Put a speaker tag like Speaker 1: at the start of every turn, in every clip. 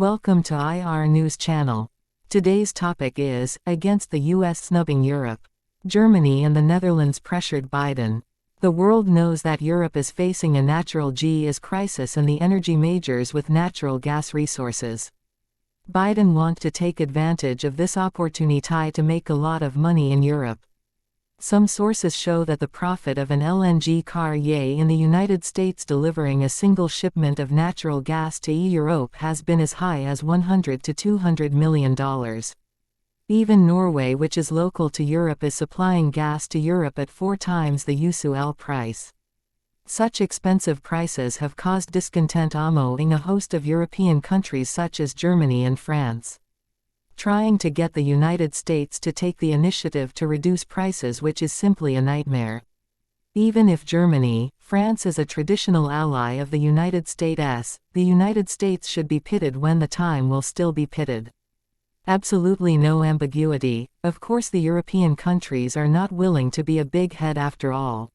Speaker 1: Welcome to IR News Channel. Today's topic is, against the US snubbing Europe. Germany and the Netherlands pressured Biden. The world knows that Europe is facing a natural gas crisis and the energy majors with natural gas resources. Biden want to take advantage of this opportunity to make a lot of money in Europe. Some sources show that the profit of an LNG carrier in the United States delivering a single shipment of natural gas to Europe has been as high as $100 to $200 million. Even Norway, which is local to Europe, is supplying gas to Europe at 4 times the usual price. Such expensive prices have caused discontent among a host of European countries such as Germany and France, trying to get the United States to take the initiative to reduce prices, which is simply a nightmare. Even if Germany, France is a traditional ally of the United States, the United States should be pitted when the time will still be pitted. Absolutely no ambiguity. Of course, the European countries are not willing to be a big head after all.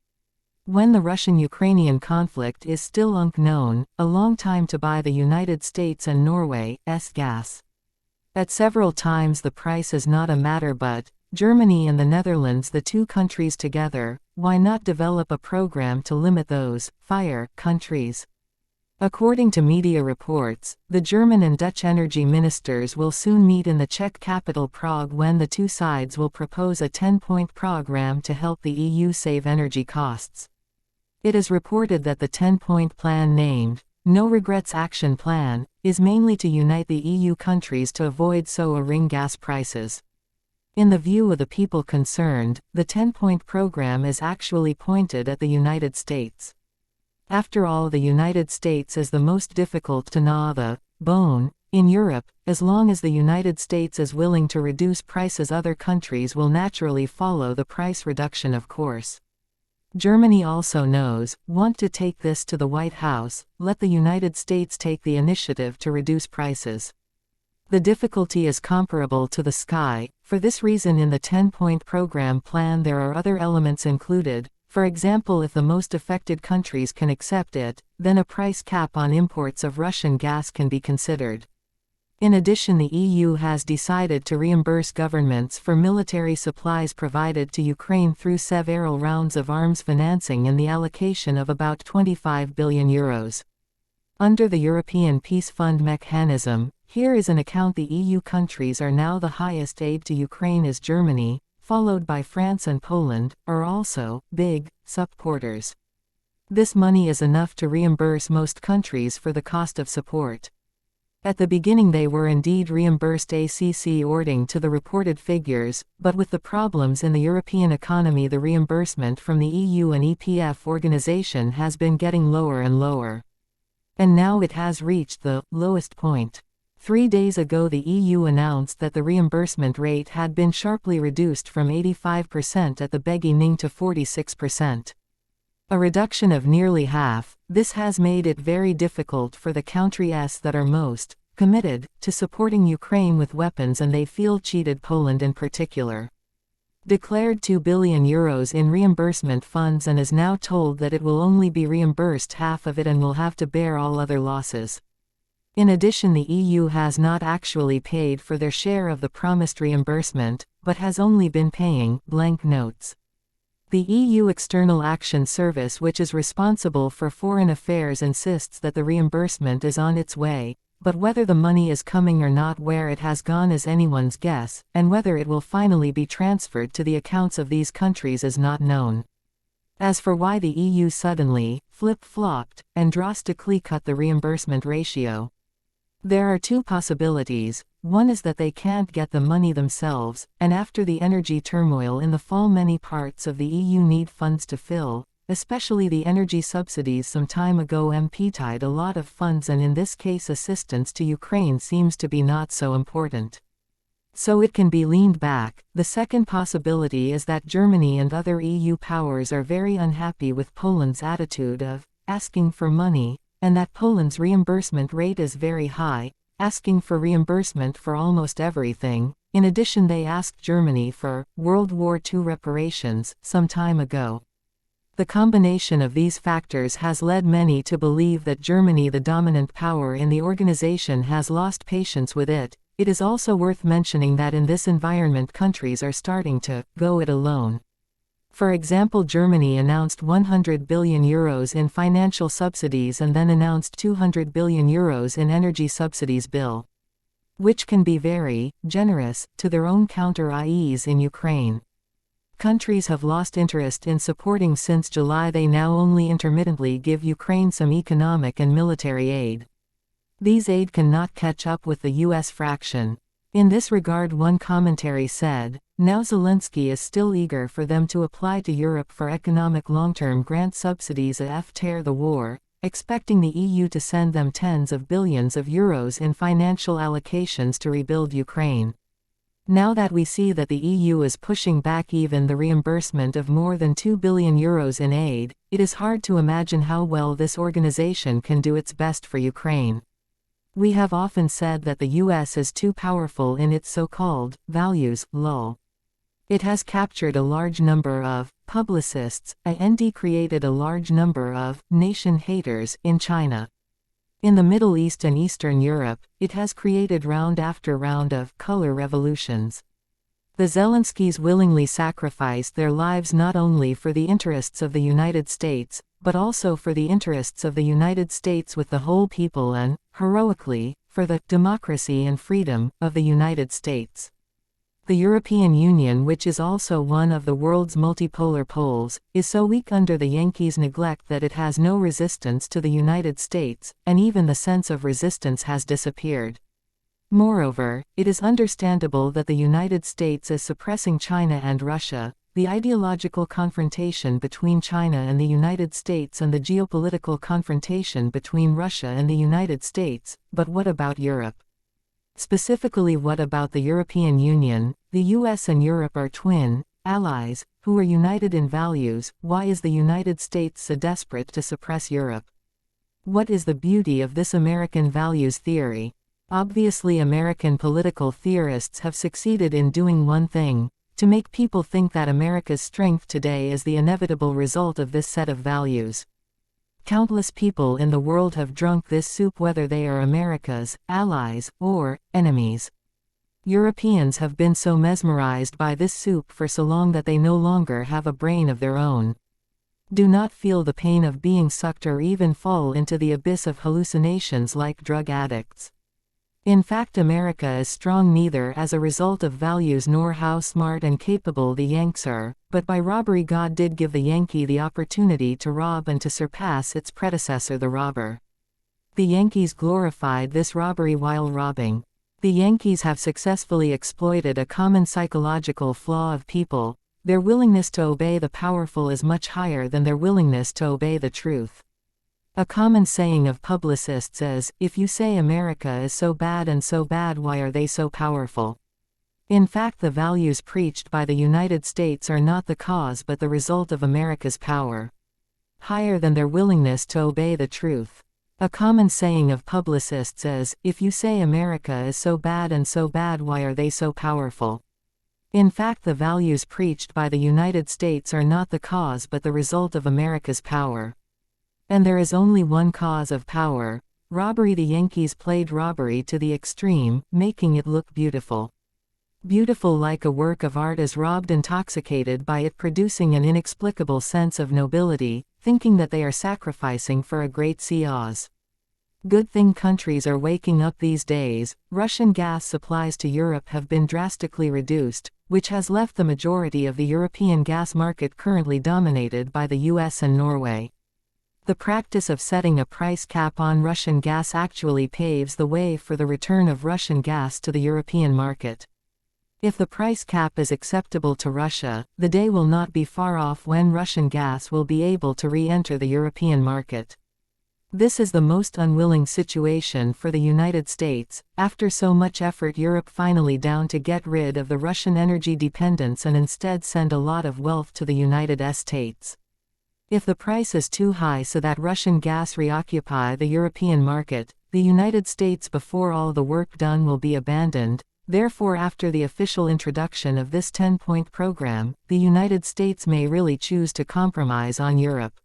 Speaker 1: When the Russian-Ukrainian conflict is still unknown, a long time to buy the United States and Norway's gas. At several times the price is not a matter, but Germany and the Netherlands, the two countries together, why not develop a program to limit those fire countries? According to media reports, the German and Dutch energy ministers will soon meet in the Czech capital Prague when the two sides will propose a 10-point program to help the EU save energy costs. It is reported that the 10-point plan, named No Regrets Action Plan, is mainly to unite the EU countries to avoid soaring gas prices. In the view of the people concerned, the 10-point program is actually pointed at the United States. After all, the United States is the most difficult to gnaw the bone in Europe. As long as the United States is willing to reduce prices, other countries will naturally follow the price reduction, of course. Germany also want to take this to the White House, let the United States take the initiative to reduce prices. The difficulty is comparable to the sky. For this reason, in the 10-point program plan there are other elements included. For example, if the most affected countries can accept it, then a price cap on imports of Russian gas can be considered. In addition, the EU has decided to reimburse governments for military supplies provided to Ukraine through several rounds of arms financing and the allocation of about €25 billion. Under the European Peace Fund mechanism, here is an account. The EU countries are now the highest aid to Ukraine, as Germany, followed by France and Poland, are also big supporters. This money is enough to reimburse most countries for the cost of support. At the beginning they were indeed reimbursed according to the reported figures, but with the problems in the European economy the reimbursement from the EU and EPF organization has been getting lower and lower. And now it has reached the lowest point. 3 days ago the EU announced that the reimbursement rate had been sharply reduced from 85% at the beginning to 46%. A reduction of nearly half. This has made it very difficult for the countries that are most committed to supporting Ukraine with weapons, and they feel cheated. Poland in particular declared €2 billion in reimbursement funds and is now told that it will only be reimbursed half of it and will have to bear all other losses. In addition, the EU has not actually paid for their share of the promised reimbursement, but has only been paying blank notes. The EU External Action Service, which is responsible for foreign affairs, insists that the reimbursement is on its way, but whether the money is coming or not, where it has gone, is anyone's guess, and whether it will finally be transferred to the accounts of these countries is not known. As for why the EU suddenly flip-flopped and drastically cut the reimbursement ratio, there are two possibilities. One is that they can't get the money themselves, and after the energy turmoil in the fall many parts of the EU need funds to fill, especially the energy subsidies some time ago emptied a lot of funds, and in this case assistance to Ukraine seems to be not so important. So it can be leaned back. The second possibility is that Germany and other EU powers are very unhappy with Poland's attitude of asking for money, and that Poland's reimbursement rate is very high, asking for reimbursement for almost everything. In addition, they asked Germany for World War II reparations some time ago. The combination of these factors has led many to believe that Germany, the dominant power in the organization, has lost patience with it. It is also worth mentioning that in this environment countries are starting to go it alone. For example, Germany announced €100 billion in financial subsidies and then announced €200 billion in energy subsidies bill, which can be very generous to their own counter-IEs in Ukraine. Countries have lost interest in supporting since July. They now only intermittently give Ukraine some economic and military aid. These aid cannot catch up with the U.S. fraction. In this regard, one commentary said, "Now Zelensky is still eager for them to apply to Europe for economic long-term grant subsidies after the war, expecting the EU to send them tens of billions of euros in financial allocations to rebuild Ukraine." Now that we see that the EU is pushing back even the reimbursement of more than €2 billion in aid, it is hard to imagine how well this organization can do its best for Ukraine. We have often said that the US is too powerful in its so-called values, lol. It has captured a large number of publicists and created a large number of nation haters in China. In the Middle East and Eastern Europe, it has created round after round of color revolutions. The Zelenskys willingly sacrificed their lives not only for the interests of the United States, but also for the interests of the United States with the whole people and, heroically, for the democracy and freedom of the United States. The European Union, which is also one of the world's multipolar poles, is so weak under the Yankees' neglect that it has no resistance to the United States, and even the sense of resistance has disappeared. Moreover, it is understandable that the United States is suppressing China and Russia. The ideological confrontation between China and the United States and the geopolitical confrontation between Russia and the United States, but what about Europe? Specifically, what about the European Union? The US and Europe are twin allies, who are united in values. Why is the United States so desperate to suppress Europe? What is the beauty of this American values theory? Obviously, American political theorists have succeeded in doing one thing: to make people think that America's strength today is the inevitable result of this set of values. Countless people in the world have drunk this soup, whether they are America's allies or enemies. Europeans have been so mesmerized by this soup for so long that they no longer have a brain of their own. Do not feel the pain of being sucked or even fall into the abyss of hallucinations like drug addicts. In fact, America is strong neither as a result of values nor how smart and capable the Yanks are, but by robbery. God did give the Yankee the opportunity to rob and to surpass its predecessor, the robber. The Yankees glorified this robbery while robbing. The Yankees have successfully exploited a common psychological flaw of people: their willingness to obey the powerful is much higher than their willingness to obey the truth. A common saying of publicists is, "If you say America is so bad and so bad, why are they so powerful?" In fact, the values preached by the United States are not the cause but the result of America's power, higher than their willingness to obey the truth. A common saying of publicists is, "If you say America is so bad and so bad, why are they so powerful?" In fact, the values preached by the United States are not the cause but the result of America's power. And there is only one cause of power: robbery. The Yankees played robbery to the extreme, making it look beautiful. Beautiful like a work of art is robbed, intoxicated by it, producing an inexplicable sense of nobility, thinking that they are sacrificing for a great cause. Good thing countries are waking up these days. Russian gas supplies to Europe have been drastically reduced, which has left the majority of the European gas market currently dominated by the US and Norway. The practice of setting a price cap on Russian gas actually paves the way for the return of Russian gas to the European market. If the price cap is acceptable to Russia, the day will not be far off when Russian gas will be able to re-enter the European market. This is the most unwilling situation for the United States. After so much effort, Europe finally down to get rid of the Russian energy dependence and instead send a lot of wealth to the United States. If the price is too high so that Russian gas reoccupy the European market, the United States, before all the work done, will be abandoned. Therefore, after the official introduction of this 10-point program, the United States may really choose to compromise on Europe.